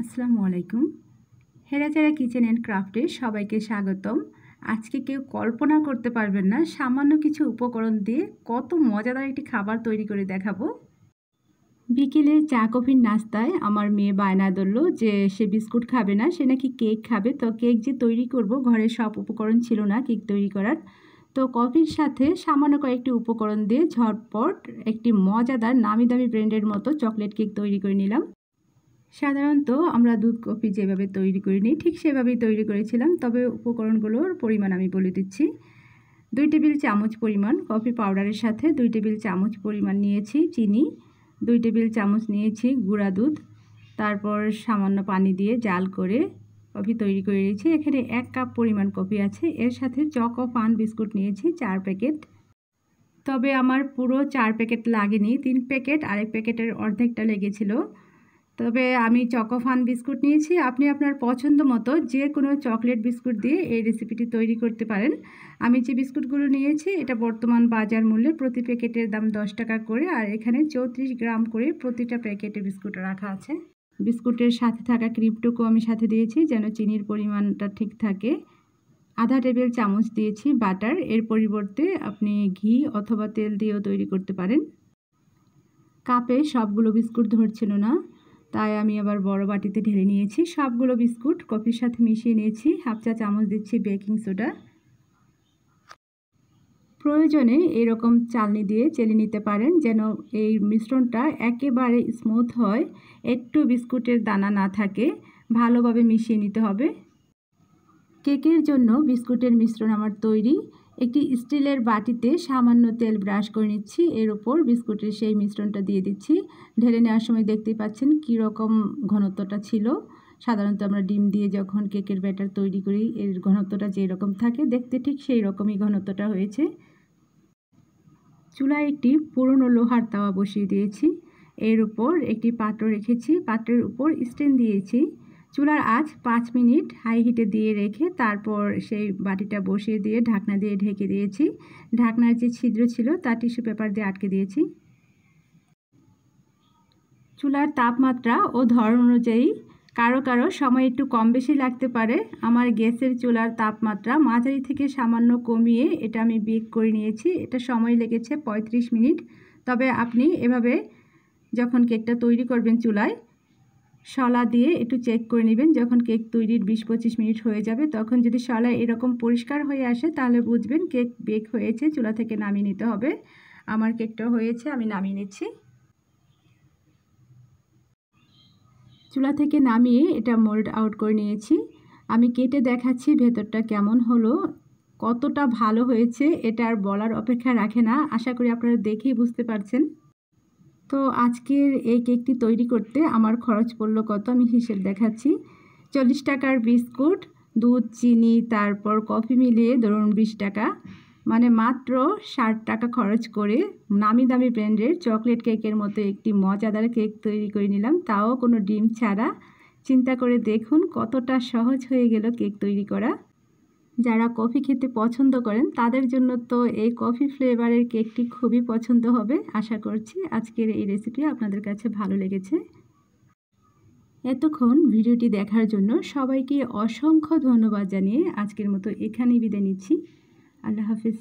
আসসালামু আলাইকুম। হেরাচেরা kitchen and ক্রাফটে সবাইকে স্বাগতম। আজকে কেউ কল্পনা করতে পারবেন না সামান্য কিছু উপকরণ দিয়ে কত মজাদার একটি খাবার তৈরি করে দেখাবো। বিকেলের চা কফির নাস্তায় আমার মেয়ে বায়না ধরলো যে সে বিস্কুট খাবে না, সে নাকি কেক খাবে। তো কেক যে তৈরি করব, ঘরে সব উপকরণ ছিল না কেক তৈরি করার। তো কফির সাথে সামান্য কয়েকটি উপকরণ দিয়ে ঝটপট একটি মজাদার নামি দামি ব্র্যান্ডের মতো চকলেট কেক তৈরি করে নিলাম। সাধারণত আমরা দুধ কফি যেভাবে তৈরি করে নিই ঠিক সেভাবেই তৈরি করেছিলাম, তবে উপকরণগুলোর পরিমাণ আমি বলে দিচ্ছি। 2 টেবিল চামচ পরিমাণ কফি পাউডারের সাথে 2 টেবিল চামচ পরিমাণ নিয়েছি চিনি, 2 টেবিল চামচ নিয়েছি গুঁড়া দুধ, তারপর সামান্য পানি দিয়ে জাল করে কফি তৈরি করে নিয়েছি। এখানে 1 কাপ পরিমাণ কফি আছে। এর সাথে চকো ফান বিস্কুট নিয়েছি 4 প্যাকেট। তবে আমার পুরো 4 প্যাকেট লাগেনি, 3 প্যাকেট, আরেক প্যাকেটের অর্ধেকটা লেগেছিল। তবে আমি চকো ফান বিস্কুট নিয়েছি। আপনি আপনার পছন্দ মতো যে কোনো চকলেট বিস্কুট দিয়ে এই রেসিপিটি তৈরি করতে পারেন। আমি যে বিস্কুটগুলো নিয়েছি এটা বর্তমান বাজার মূল্যে প্রতি প্যাকেটের দাম 10 টাকা করে, আর এখানে 34 গ্রাম করে প্রতিটা প্যাকেটে বিস্কুট রাখা আছে। বিস্কুটের সাথে থাকা ক্রিমটুকু আমি সাথে দিয়েছি যেন চিনির পরিমাণটা ঠিক থাকে। আধা টেবিল চামচ দিয়েছি বাটার, এর পরিবর্তে আপনি ঘি অথবা তেল দিয়েও তৈরি করতে পারেন। কাপে সবগুলো বিস্কুট ধরছিল না, তাই আমি আবার বড় বাটিতে ঢেলে নিয়েছি। সবগুলো বিস্কুট কফির সাথে মিশিয়ে নিয়েছি। হাফ চা চামচ দিচ্ছি বেকিং সোডা। প্রয়োজনে এরকম চালনি দিয়ে চেলে নিতে পারেন যেন এই মিশ্রণটা একেবারে স্মুথ হয়, একটু বিস্কুটের দানা না থাকে। ভালোভাবে মিশিয়ে নিতে হবে। কেকের জন্য বিস্কুটের মিশ্রণ আমার তৈরি। একটি স্টিলের বাটিতে সামান্য তেল ব্রাশ করে নিচ্ছি, এর উপর বিস্কুটের সেই মিশ্রণটা দিয়ে দিচ্ছি। ঢেলে নেওয়ার সময় দেখতেই পাচ্ছেন কীরকম ঘনত্বটা ছিল। সাধারণত আমরা ডিম দিয়ে যখন কেকের ব্যাটার তৈরি করি এর ঘনত্বটা যেরকম থাকে দেখতে ঠিক সেই রকমই ঘনত্বটা হয়েছে। চুলায় একটি পুরনো লোহার তাওয়া বসিয়ে দিয়েছি, এর উপর একটি পাত্র রেখেছি, পাত্রের উপর স্ট্যান্ড দিয়েছি। চুলার আঁচ 5 মিনিট হাই হিটে দিয়ে রেখে তারপর সেই বাটিটা বসিয়ে দিয়ে ঢাকনা দিয়ে ঢেকে দিয়েছি। ঢাকনার যে ছিদ্র ছিল তা টিস্যু পেপার দিয়ে আটকে দিয়েছি। চুলার তাপমাত্রা ও ধরন অনুযায়ী কারো কারো সময় একটু কম বেশি লাগতে পারে। আমার গ্যাসের চুলার তাপমাত্রা মাঝারি থেকে সামান্য কমিয়ে এটা আমি বেক করে নিয়েছি। এটা সময় লেগেছে 35 মিনিট। তবে আপনি এভাবে যখন কেকটা তৈরি করবেন চুলায় শলা দিয়ে একটু চেক করে নেবেন। যখন কেক তৈরির 20-25 মিনিট হয়ে যাবে তখন যদি শলা এরকম পরিষ্কার হয়ে আসে তাহলে বুঝবেন কেক বেক হয়েছে, চুলা থেকে নামিয়ে নিতে হবে। আমার কেকটা হয়েছে, আমি নামিয়ে নিচ্ছি। চুলা থেকে নামিয়ে এটা মোল্ড আউট করে নিয়েছি। আমি কেটে দেখাচ্ছি ভেতরটা কেমন হলো। কতটা ভালো হয়েছে এটা আর বলার অপেক্ষা রাখে না। আশা করি আপনারা দেখেই বুঝতে পারছেন। তো আজকের এই কেকটি তৈরি করতে আমার খরচ পড়লো কত আমি হিসেব দেখাচ্ছি। 40 টাকার বিস্কুট, দুধ, চিনি, তারপর কফি মিলিয়ে ধরুন 20 টাকা, মানে মাত্র 60 টাকা খরচ করে নামি দামি ব্র্যান্ডের চকলেট কেকের মতো একটি মজাদার কেক তৈরি করে নিলাম, তাও কোনো ডিম ছাড়া। চিন্তা করে দেখুন কতটা সহজ হয়ে গেল কেক তৈরি করা। যারা কফি খেতে পছন্দ করেন তাদের জন্য তো এই কফি ফ্লেভারের কেকটি খুবই পছন্দ হবে। আশা করছি আজকের এই রেসিপি আপনাদের কাছে ভালো লেগেছে। এতক্ষণ ভিডিওটি দেখার জন্য সবাইকে অসংখ্য ধন্যবাদ জানিয়ে আজকের মতো এখানেই বিদায় নিচ্ছি। আল্লাহ হাফিজ।